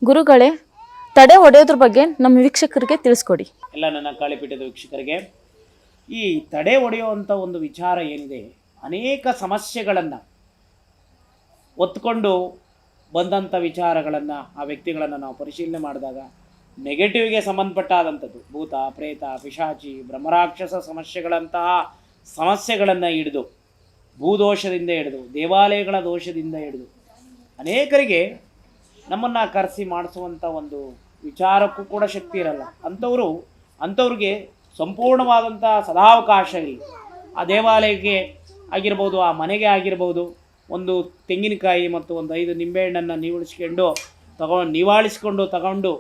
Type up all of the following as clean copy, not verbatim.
ಗುರುಗಳೇ, ತಡೆ ಹೊಡೆಯೋದ್ರ ಬಗ್ಗೆ ನಮ್ಮ ವೀಕ್ಷಕರಿಗೆ ತಿಳಿಸ್ಕೊಡಿ. ಎಲ್ಲ ನನ್ನ ಕಾಳಿಪೀಠದ ವೀಕ್ಷಕರಿಗೆ, ಈ ತಡೆ ಹೊಡೆಯುವಂಥ ಒಂದು ವಿಚಾರ ಏನಿದೆ, ಅನೇಕ ಸಮಸ್ಯೆಗಳನ್ನು ಒತ್ಕೊಂಡು ಬಂದಂಥ ವಿಚಾರಗಳನ್ನು ಆ ವ್ಯಕ್ತಿಗಳನ್ನು ನಾವು ಪರಿಶೀಲನೆ ಮಾಡಿದಾಗ ನೆಗೆಟಿವ್ಗೆ ಸಂಬಂಧಪಟ್ಟಾದಂಥದ್ದು ಭೂತ ಪ್ರೇತ ಪಿಶಾಚಿ ಬ್ರಹ್ಮರಾಕ್ಷಸ ಸಮಸ್ಯೆಗಳಂತಹ ಸಮಸ್ಯೆಗಳನ್ನು ಹಿಡಿದು ಭೂದೋಷದಿಂದ ಹಿಡಿದು ದೇವಾಲಯಗಳ ದೋಷದಿಂದ ಹಿಡಿದು ಅನೇಕರಿಗೆ ನಮ್ಮನ್ನು ಕರೆಸಿ ಮಾಡಿಸುವಂಥ ಒಂದು ವಿಚಾರಕ್ಕೂ ಕೂಡ ಶಕ್ತಿ ಇರಲ್ಲ. ಅಂಥವ್ರಿಗೆ ಸಂಪೂರ್ಣವಾದಂಥ ಸದಾವಕಾಶ ಇಲ್ಲ. ಆ ದೇವಾಲಯಕ್ಕೆ ಆಗಿರ್ಬೋದು, ಆ ಮನೆಗೆ ಆಗಿರ್ಬೋದು, ಒಂದು ತೆಂಗಿನಕಾಯಿ ಮತ್ತು ಒಂದು 5 ನಿಂಬೆಹಣ್ಣನ್ನು ನಿವಾಳಿಸ್ಕೊಂಡು ತಗೊಂಡು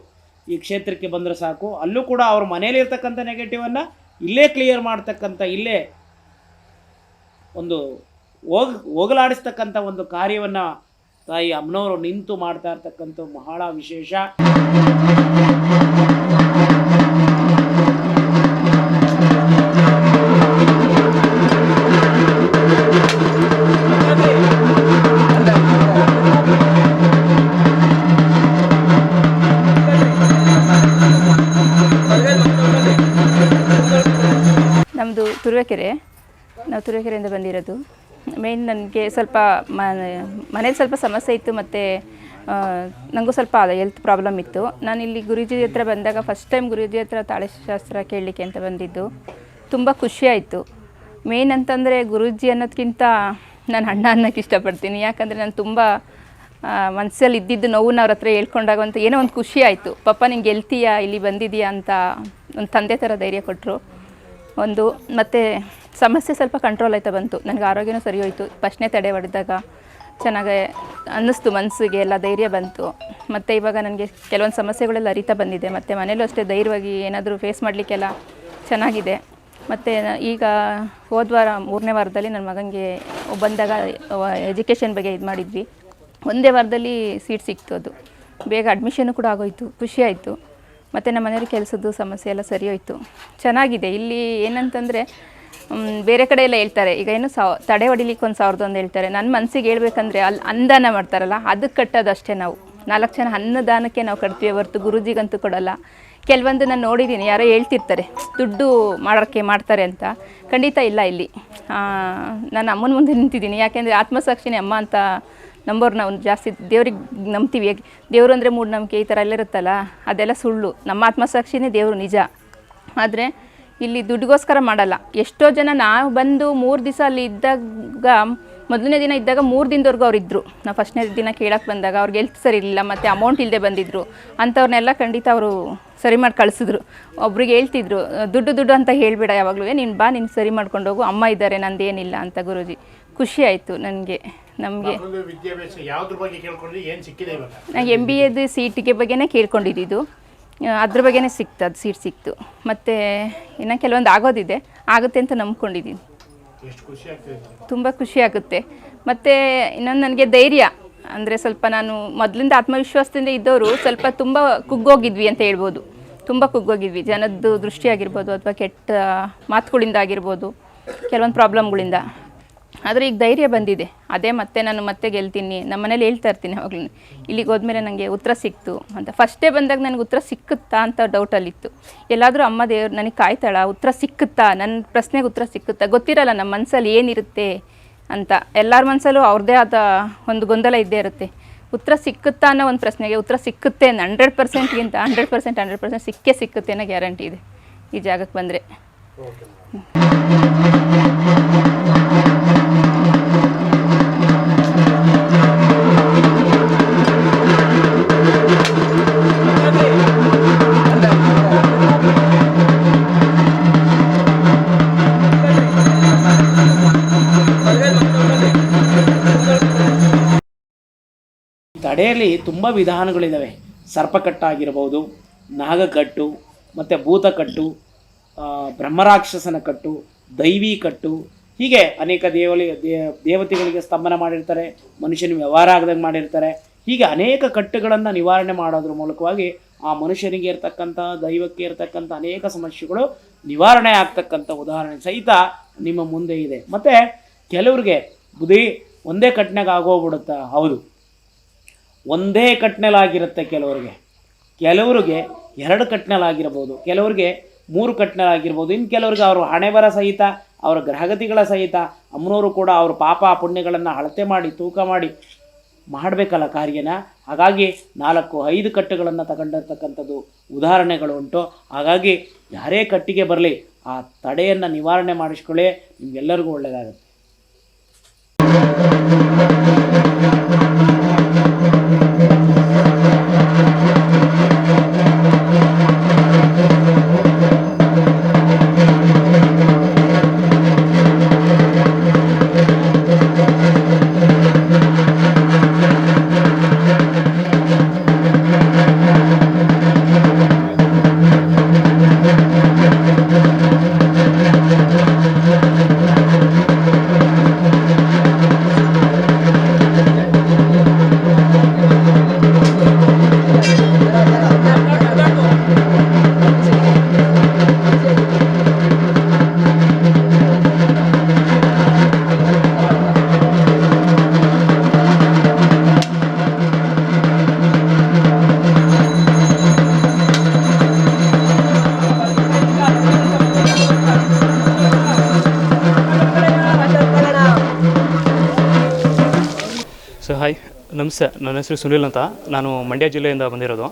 ಈ ಕ್ಷೇತ್ರಕ್ಕೆ ಬಂದರೆ ಸಾಕು. ಅಲ್ಲೂ ಕೂಡ ಅವ್ರ ಮನೇಲಿರ್ತಕ್ಕಂಥ ನೆಗೆಟಿವನ್ನು ಇಲ್ಲೇ ಕ್ಲಿಯರ್ ಮಾಡ್ತಕ್ಕಂಥ, ಇಲ್ಲೇ ಒಂದು ಹೋಗಲಾಡಿಸ್ತಕ್ಕಂಥ ಒಂದು ಕಾರ್ಯವನ್ನು ತಾಯಿ ಅಮ್ಮನವರು ನಿಂತು ಮಾಡ್ತಾ ಇರ್ತಕ್ಕಂಥ ಬಹಳ ವಿಶೇಷ. ನಮ್ಮದು ತುರುವೇಕೆರೆ, ನಾವು ತುರುವೇಕೆರೆಯಿಂದ ಬಂದಿರೋದು. ಮೇಯ್ನ್ ನನಗೆ ಸ್ವಲ್ಪ ಮನೇಲಿ ಸ್ವಲ್ಪ ಸಮಸ್ಯೆ ಇತ್ತು, ಮತ್ತು ನನಗೂ ಸ್ವಲ್ಪ ಹೆಲ್ತ್ ಪ್ರಾಬ್ಲಮ್ ಇತ್ತು. ನಾನು ಇಲ್ಲಿ ಗುರೂಜಿ ಹತ್ರ ಬಂದಾಗ ಫಸ್ಟ್ ಟೈಮ್ ಗುರೂಜಿ ಹತ್ರ ತಾಳೆಶಾಸ್ತ್ರ ಕೇಳಲಿಕ್ಕೆ ಅಂತ ಬಂದಿದ್ದು. ತುಂಬ ಖುಷಿಯಾಯಿತು. ಮೇಯ್ನ್ ಅಂತಂದರೆ ಗುರೂಜಿ ಅನ್ನೋದಕ್ಕಿಂತ ನಾನು ಅಣ್ಣ ಅನ್ನೋಕ್ಕೆ ಇಷ್ಟಪಡ್ತೀನಿ. ಯಾಕಂದರೆ ನಾನು ತುಂಬ ಮನಸ್ಸಲ್ಲಿ ಇದ್ದಿದ್ದು ನೋವನ್ನ ಅವ್ರ ಹತ್ರ ಹೇಳ್ಕೊಂಡಾಗ ಅಂತ ಏನೋ ಒಂದು ಖುಷಿ ಆಯಿತು. ಪಾಪ ನಿಂಗೆ ಗೆಲ್ತೀಯಾ, ಇಲ್ಲಿ ಬಂದಿದೆಯಾ ಅಂತ ಒಂದು ತಂದೆ ಥರ ಧೈರ್ಯ ಕೊಟ್ಟರು. ಒಂದು ಮತ್ತು ಸಮಸ್ಯೆ ಸ್ವಲ್ಪ ಕಂಟ್ರೋಲ್ ಆಯ್ತಾ ಬಂತು. ನನಗೆ ಆರೋಗ್ಯನೂ ಸರಿ ಹೋಯಿತು. ಫಸ್ಟ್ನೇ ತಡೆ ಹೊಡೆದಾಗ ಚೆನ್ನಾಗಿ ಅನ್ನಿಸ್ತು, ಮನಸ್ಸಿಗೆ ಎಲ್ಲ ಧೈರ್ಯ ಬಂತು. ಮತ್ತು ಇವಾಗ ನನಗೆ ಕೆಲವೊಂದು ಸಮಸ್ಯೆಗಳೆಲ್ಲ ಅರಿತಾ ಬಂದಿದೆ. ಮತ್ತು ಮನೇಲೂ ಅಷ್ಟೇ ಧೈರ್ಯವಾಗಿ ಏನಾದರೂ ಫೇಸ್ ಮಾಡಲಿಕ್ಕೆಲ್ಲ ಚೆನ್ನಾಗಿದೆ. ಮತ್ತು ಈಗ ಹೋದ್ವಾರ 3ನೇ ವಾರದಲ್ಲಿ ನನ್ನ ಮಗನಿಗೆ ಬಂದಾಗ ಎಜುಕೇಷನ್ ಬಗ್ಗೆ ಇದು ಮಾಡಿದ್ವಿ. ಒಂದೇ ವಾರದಲ್ಲಿ ಸೀಟ್ ಸಿಕ್ತು. ಅದು ಬೇಗ ಅಡ್ಮಿಷನ್ನು ಕೂಡ ಆಗೋಯಿತು. ಖುಷಿಯಾಯಿತು. ಮತ್ತು ನಮ್ಮ ಮನೆಯವ್ರ ಕೆಲಸದ್ದು ಸಮಸ್ಯೆ ಎಲ್ಲ ಸರಿ ಹೋಯಿತು. ಚೆನ್ನಾಗಿದೆ. ಇಲ್ಲಿ ಏನಂತಂದರೆ ಬೇರೆ ಕಡೆ ಎಲ್ಲ ಹೇಳ್ತಾರೆ, ಈಗ ಏನು ತಡೆ ಹೊಡಿಲಿಕ್ಕೆ 1,000 ಹೇಳ್ತಾರೆ. ನನ್ನ ಮನಸ್ಸಿಗೆ ಹೇಳ್ಬೇಕಂದ್ರೆ ಅಲ್ಲಿ ಅನ್ನದಾನ ಮಾಡ್ತಾರಲ್ಲ, ಅದಕ್ಕೆ ಕಟ್ಟೋದು ಅಷ್ಟೇ. ನಾವು 4 ಜನ ಅನ್ನದಾನಕ್ಕೆ ನಾವು ಕಟ್ತೀವಿ ಹೊರತು ಗುರೂಜಿಗಂತೂ ಕೊಡೋಲ್ಲ. ಕೆಲವೊಂದು ನಾನು ನೋಡಿದ್ದೀನಿ, ಯಾರೋ ಹೇಳ್ತಿರ್ತಾರೆ ದುಡ್ಡು ಮಾಡೋಕ್ಕೆ ಮಾಡ್ತಾರೆ ಅಂತ. ಖಂಡಿತ ಇಲ್ಲ. ಇಲ್ಲಿ ನಾನು ಅಮ್ಮನ ಮುಂದೆ ನಿಂತಿದ್ದೀನಿ. ಯಾಕೆಂದರೆ ಆತ್ಮಸಾಕ್ಷಿನೇ ಅಮ್ಮ ಅಂತ ನಂಬೋರು ನಾವು ಜಾಸ್ತಿ ದೇವ್ರಿಗೆ ನಂಬ್ತೀವಿ. ದೇವರು ಅಂದರೆ ಮೂಢನಂಬಿಕೆ ಈ ಥರ ಎಲ್ಲ ಇರುತ್ತಲ್ಲ, ಅದೆಲ್ಲ ಸುಳ್ಳು. ನಮ್ಮ ಆತ್ಮಸಾಕ್ಷಿನೇ ದೇವರು ನಿಜ. ಆದರೆ ಇಲ್ಲಿ ದುಡ್ಡಿಗೋಸ್ಕರ ಮಾಡಲ್ಲ. ಎಷ್ಟೋ ಜನ ನಾವು ಬಂದು 3 ದಿವಸ ಅಲ್ಲಿ ಇದ್ದಾಗ, ಮೊದಲನೇ ದಿನ ಇದ್ದಾಗ 3 ದಿನದವರೆಗೂ ಅವ್ರು ಇದ್ದರು. ನಾವು ಫಸ್ಟ್ನೇ ದಿನ ಕೇಳಕ್ಕೆ ಬಂದಾಗ ಅವ್ರಿಗೆ ಹೆಲ್ತ್ ಸರಿ ಇರಲಿಲ್ಲ, ಮತ್ತು ಅಮೌಂಟ್ ಇಲ್ಲದೆ ಬಂದಿದ್ದರು. ಅಂಥವ್ರನ್ನೆಲ್ಲ ಖಂಡಿತ ಅವರು ಸರಿ ಮಾಡಿ ಕಳಿಸಿದ್ರು. ಒಬ್ರಿಗೆ ಹೇಳ್ತಿದ್ರು, ದುಡ್ಡು ಅಂತ ಹೇಳಿಬಿಡ, ಯಾವಾಗಲೂ ನೀನು ಬಾ, ನೀನು ಸರಿ ಮಾಡ್ಕೊಂಡು ಹೋಗು, ಅಮ್ಮ ಇದ್ದಾರೆ, ನಂದೇನಿಲ್ಲ ಅಂತ. ಗುರೂಜಿ ಖುಷಿ ಆಯಿತು ನನಗೆ. ನಮಗೆ ನಾನು MBAದು ಸೀಟಿಗೆ ಬಗ್ಗೆನೇ ಕೇಳ್ಕೊಂಡಿದ್ದು. ಅದ್ರ ಬಗ್ಗೆನೇ ಸಿಕ್ತು, ಅದು ಸೀಟ್ ಸಿಕ್ತು. ಮತ್ತು ಇನ್ನು ಕೆಲವೊಂದು ಆಗೋದಿದೆ, ಆಗುತ್ತೆ ಅಂತ ನಂಬ್ಕೊಂಡಿದ್ದೀನಿ. ತುಂಬ ಖುಷಿ ಆಗುತ್ತೆ. ಮತ್ತು ಇನ್ನೊಂದು ನನಗೆ ಧೈರ್ಯ ಅಂದರೆ, ಸ್ವಲ್ಪ ನಾನು ಮೊದಲಿಂದ ಆತ್ಮವಿಶ್ವಾಸದಿಂದ ಇದ್ದವರು ಸ್ವಲ್ಪ ತುಂಬ ಕುಗ್ಗೋಗಿದ್ವಿ ಅಂತ ಹೇಳ್ಬೋದು. ತುಂಬ ಕುಗ್ಗೋಗಿದ್ವಿ, ಜನದ್ದು ದೃಷ್ಟಿ ಆಗಿರ್ಬೋದು, ಅಥವಾ ಕೆಟ್ಟ ಮಾತುಗಳಿಂದ ಆಗಿರ್ಬೋದು, ಕೆಲವೊಂದು ಪ್ರಾಬ್ಲಮ್ಗಳಿಂದ. ಆದರೆ ಈಗ ಧೈರ್ಯ ಬಂದಿದೆ. ಅದೇ ನಾನು ಮತ್ತೆ ಗೆಲ್ತೀನಿ. ನಮ್ಮ ಮನೇಲಿ ಹೇಳ್ತಾ ಇರ್ತೀನಿ ಯಾವಾಗಲೂ, ಇಲ್ಲಿಗೆ ಹೋದ್ಮೇಲೆ ನನಗೆ ಉತ್ತರ ಸಿಕ್ತು ಅಂತ. ಫಸ್ಟೇ ಬಂದಾಗ ನನಗೆ ಉತ್ತರ ಸಿಕ್ಕುತ್ತಾ ಅಂತ ಡೌಟಲ್ಲಿತ್ತು. ಎಲ್ಲಾದರೂ ಅಮ್ಮ ದೇವ್ರು ನನಗೆ ಕಾಯ್ತಾಳ, ಉತ್ತರ ಸಿಕ್ಕುತ್ತಾ, ನನ್ನ ಪ್ರಶ್ನೆಗೆ ಉತ್ತರ ಸಿಕ್ಕುತ್ತಾ, ಗೊತ್ತಿರಲ್ಲ ನಮ್ಮ ಮನಸ್ಸಲ್ಲಿ ಏನಿರುತ್ತೆ ಅಂತ. ಎಲ್ಲರ ಮನಸ್ಸಲ್ಲೂ ಅವ್ರದ್ದೇ ಆದ ಒಂದು ಗೊಂದಲ ಇದ್ದೇ ಇರುತ್ತೆ. ಉತ್ತರ ಸಿಕ್ಕುತ್ತಾ ಅನ್ನೋ ಒಂದು ಪ್ರಶ್ನೆಗೆ ಉತ್ತರ ಸಿಕ್ಕುತ್ತೆ. 100%ಗಿಂತ 100% ಸಿಕ್ಕುತ್ತೆ ಅನ್ನೋ ಗ್ಯಾರಂಟಿ ಇದೆ ಈ ಜಾಗಕ್ಕೆ ಬಂದರೆ. ತಡೆಯಲ್ಲಿ ತುಂಬ ವಿಧಾನಗಳಿದ್ದಾವೆ. ಸರ್ಪಕಟ್ಟಾಗಿರ್ಬೋದು, ನಾಗಕಟ್ಟು, ಮತ್ತು ಭೂತಕಟ್ಟು, ಬ್ರಹ್ಮರಾಕ್ಷಸನ ಕಟ್ಟು, ದೈವಿ ಕಟ್ಟು, ಹೀಗೆ ಅನೇಕ ದೇವತೆಗಳಿಗೆ ಸ್ತಂಭನ ಮಾಡಿರ್ತಾರೆ, ಮನುಷ್ಯನ ವ್ಯವಹಾರ ಆಗದಂಗೆ ಮಾಡಿರ್ತಾರೆ. ಹೀಗೆ ಅನೇಕ ಕಟ್ಟುಗಳನ್ನು ನಿವಾರಣೆ ಮಾಡೋದ್ರ ಮೂಲಕವಾಗಿ ಆ ಮನುಷ್ಯನಿಗೆ ಇರ್ತಕ್ಕಂಥ, ದೈವಕ್ಕೆ ಇರ್ತಕ್ಕಂಥ ಅನೇಕ ಸಮಸ್ಯೆಗಳು ನಿವಾರಣೆ ಆಗ್ತಕ್ಕಂಥ ಉದಾಹರಣೆ ಸಹಿತ ನಿಮ್ಮ ಮುಂದೆ ಇದೆ. ಮತ್ತು ಕೆಲವ್ರಿಗೆ ಬುದ್ಧಿ ಒಂದೇ ಕಟ್ನಾಗ ಆಗೋಗ್ಬಿಡುತ್ತಾ? ಹೌದು, ಒಂದೇ ಕಟ್ನೆಲಾಗಿರುತ್ತೆ ಕೆಲವರಿಗೆ 2 ಕಟ್ನೆಲಾಗಿರ್ಬೋದು, ಕೆಲವರಿಗೆ 3 ಕಟ್ನೆಲಾಗಿರ್ಬೋದು, ಇನ್ನು ಕೆಲವ್ರಿಗೆ ಅವರು ಹಣೆಬರ ಸಹಿತ ಅವರ ಗ್ರಹಗತಿಗಳ ಸಹಿತ ಅಮ್ಮನವರು ಕೂಡ ಅವ್ರ ಪಾಪ ಪುಣ್ಯಗಳನ್ನು ಅಳತೆ ಮಾಡಿ ತೂಕ ಮಾಡಿ ಮಾಡಬೇಕಲ್ಲ ಕಾರ್ಯನ. ಹಾಗಾಗಿ 4-5 ಕಟ್ಟುಗಳನ್ನು ತಗೊಂಡಿರ್ತಕ್ಕಂಥದ್ದು ಉದಾಹರಣೆಗಳು ಉಂಟು. ಹಾಗಾಗಿ ಯಾರೇ ಕಟ್ಟಿಗೆ ಬರಲಿ ಆ ತಡೆಯನ್ನು ನಿವಾರಣೆ ಮಾಡಿಸ್ಕೊಳ್ಳಿ, ನಿಮಗೆಲ್ಲರಿಗೂ ಒಳ್ಳೆಯದಾಗುತ್ತೆ. ಹಾಯ್, ನಮಸ್ತೆ. ನನ್ನ ಹೆಸರು ಸುನಿಲ್ ಅಂತ. ನಾನು ಮಂಡ್ಯ ಜಿಲ್ಲೆಯಿಂದ ಬಂದಿರೋದು.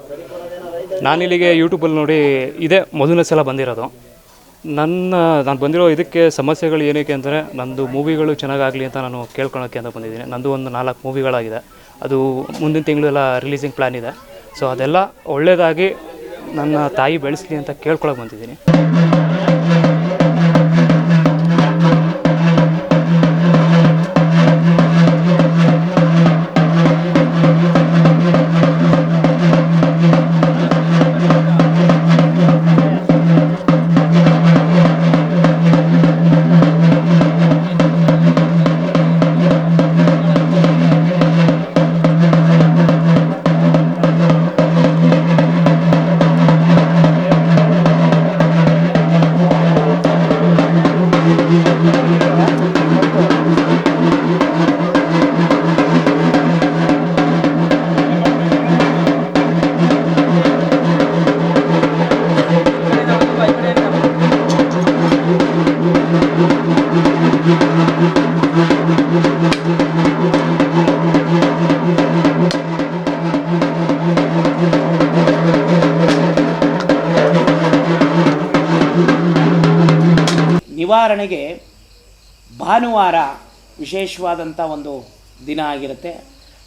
ನಾನಿಲ್ಲಿಗೆ ಯೂಟ್ಯೂಬಲ್ಲಿ ನೋಡಿ ಇದೇ ಮೊದಲನೇ ಸಲ ಬಂದಿರೋದು. ನಾನು ಬಂದಿರೋ ಇದಕ್ಕೆ ಸಮಸ್ಯೆಗಳು ಏನಕ್ಕೆ ಅಂದರೆ, ನಂದು ಮೂವಿಗಳು ಚೆನ್ನಾಗಾಗಲಿ ಅಂತ ನಾನು ಕೇಳ್ಕೊಳಕ್ಕೆ ಅಂತ ಬಂದಿದ್ದೀನಿ. ನಂದು ಒಂದು 4 ಮೂವಿಗಳಾಗಿದೆ. ಅದು ಮುಂದಿನ ತಿಂಗಳೆಲ್ಲ ರಿಲೀಸಿಂಗ್ ಪ್ಲ್ಯಾನ್ ಇದೆ. ಸೊ ಅದೆಲ್ಲ ಒಳ್ಳೆಯದಾಗಿ ನನ್ನ ತಾಯಿ ಬೆಳೆಸಲಿ ಅಂತ ಕೇಳ್ಕೊಳಕ್ಕೆ ಬಂದಿದ್ದೀನಿ. ನಿವಾರಣೆಗೆ ಭಾನುವಾರ ವಿಶೇಷವಾದಂಥ ಒಂದು ದಿನ ಆಗಿರುತ್ತೆ.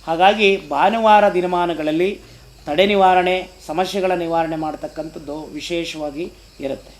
ಹಾಗಾಗಿ ಭಾನುವಾರ ದಿನಮಾನಗಳಲ್ಲಿ ತಡೆ ನಿವಾರಣೆ, ಸಮಸ್ಯೆಗಳ ನಿವಾರಣೆ ಮಾಡ್ತಕ್ಕಂಥದ್ದು ವಿಶೇಷವಾಗಿ ಇರುತ್ತೆ.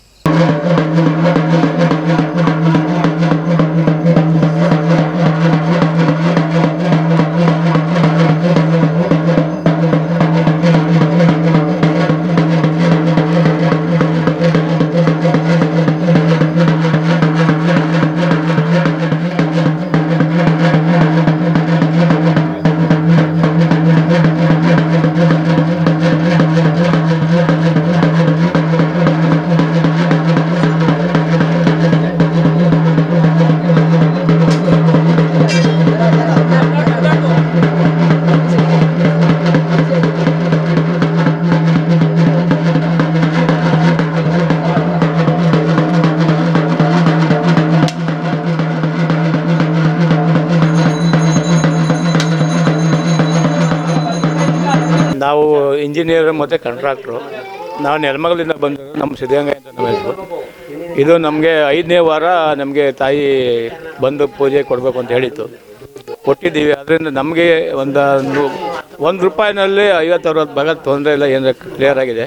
ನಾವು ಇಂಜಿನಿಯರ್ ಮತ್ತು ಕಾಂಟ್ರಾಕ್ಟ್ರು. ನಾವು ನೆಲಮಂಗಲದಿಂದ ಬಂದು ನಮ್ಮ ಸಿದ್ಧಗಂಗಾ ಅಂತ ನಮ್ಮ ಹೆಸರು. ಇದು ನಮಗೆ 5ನೇ ವಾರ ನಮಗೆ ತಾಯಿ ಬಂದು ಪೂಜೆ ಕೊಡಬೇಕು ಅಂತ ಹೇಳಿತ್ತು. ಕೊಟ್ಟಿದ್ದೀವಿ. ಅದರಿಂದ ನಮಗೆ ಒಂದು ರೂಪಾಯಿನಲ್ಲಿ 50-60 ಭಾಗ ತೊಂದರೆ ಇಲ್ಲ, ಏನಾರ ಕ್ಲಿಯರ್ ಆಗಿದೆ.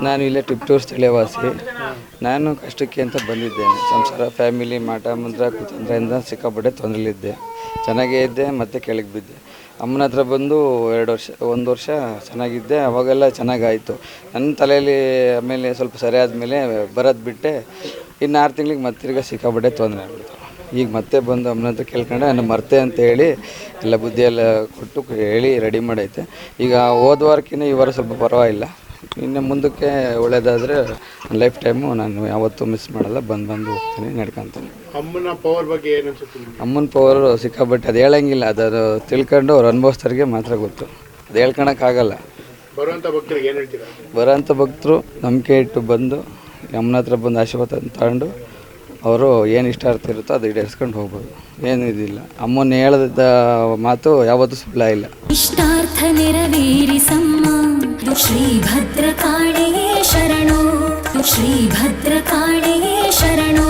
ನಾನು ಇಲ್ಲೇ ಟಿಪ್ಟೂರು ಸ್ಥಳೀಯವಾಸಿ. ನಾನು ಕಷ್ಟಕ್ಕೆ ಅಂತ ಬಂದಿದ್ದೇನೆ. ಸಂಸಾರ, ಫ್ಯಾಮಿಲಿ, ಮಾಟ ಮಂತ್ರ ಕುತಂತ್ರದಿಂದ ಸಿಕ್ಕಾಪಟ್ಟೆ ತೊಂದರೆಲಿದ್ದೆ. ಚೆನ್ನಾಗೇ ಇದ್ದೆ, ಮತ್ತೆ ಕೆಳಗೆ ಬಿದ್ದೆ. ಅಮ್ಮನ ಹತ್ರ ಬಂದು 1 ವರ್ಷ ಚೆನ್ನಾಗಿದ್ದೆ. ಅವಾಗೆಲ್ಲ ಚೆನ್ನಾಗಾಯಿತು. ನನ್ನ ತಲೆಯಲ್ಲಿ ಆಮೇಲೆ ಸ್ವಲ್ಪ ಸರಿ ಆದಮೇಲೆ ಬರೋದು ಬಿಟ್ಟೆ. ಇನ್ನು 6 ತಿಂಗಳಿಗೆ ಮತ್ತೆ ತಿರ್ಗಿ ಸಿಕ್ಕಾಪಟ್ಟೆ ತೊಂದರೆ ಆಗ್ಬಿಡ್ತು. ಈಗ ಮತ್ತೆ ಬಂದು ಅಮ್ಮನ ಹತ್ರ ಕೇಳ್ಕೊಂಡೆ ನಾನು ಮರ್ತೆ ಅಂತ ಹೇಳಿ ಎಲ್ಲ ಬುದ್ಧಿ ಎಲ್ಲ ಕೊಟ್ಟು ಹೇಳಿ ರೆಡಿ ಮಾಡೈತೆ. ಈಗ ಹೋದ ವಾರಕ್ಕಿಂತ ಈ ವಾರ ಸ್ವಲ್ಪ ಪರವಾಗಿಲ್ಲ. ಇನ್ನು ಮುಂದಕ್ಕೆ ಒಳ್ಳೇದಾದರೆ ಲೈಫ್ ಟೈಮು ನಾನು ಯಾವತ್ತೂ ಮಿಸ್ ಮಾಡಲ್ಲ, ಬಂದು ಹೋಗ್ತೀನಿ, ನಡ್ಕೊತೀನಿ. ಅಮ್ಮನ ಪವರ್ ಬಗ್ಗೆ ಏನು ಅನ್ಸುತ್ತೆ? ಅಮ್ಮನ ಪವರು ಸಿಕ್ಕಾಬಟ್ಟೆ, ಅದು ಹೇಳಂಗಿಲ್ಲ, ಅದು ತಿಳ್ಕೊಂಡು ಅವ್ರು ಅನುಭವಿಸ್ತಾರಿಗೆ ಮಾತ್ರ ಗೊತ್ತು, ಅದು ಹೇಳ್ಕೊಳಕ್ಕಾಗಲ್ಲ. ಬರುವಂಥ ಭಕ್ತರಿಗೆ ಏನು ಹೇಳ್ತೀರಾ? ಬರೋಂಥ ಭಕ್ತರು ನಂಬಿಕೆ ಇಟ್ಟು ಬಂದು ಅಮ್ಮನ ಹತ್ರ ಬಂದು ಆಶೀರ್ವಾದ ತಗೊಂಡು ಅವರು ಏನು ಇಷ್ಟಾರ್ಥ ಇರುತ್ತೋ ಅದು ಈಡೇರಿಸ್ಕೊಂಡು ಹೋಗ್ಬೋದು, ಏನು ಇದಿಲ್ಲ. ಅಮ್ಮನ ಹೇಳಿದ ಮಾತು ಯಾವತ್ತೂ ಸುಳ್ಳ ಇಲ್ಲ. ಇಷ್ಟಾರ್ಥ ನೆರವೇರಿಸಮ್ಮ ಶ್ರೀ ಭದ್ರಕಾಳಿಯೇ ಶರಣು, ಶ್ರೀ ಭದ್ರಕಾಳಿಯೇ ಶರಣು.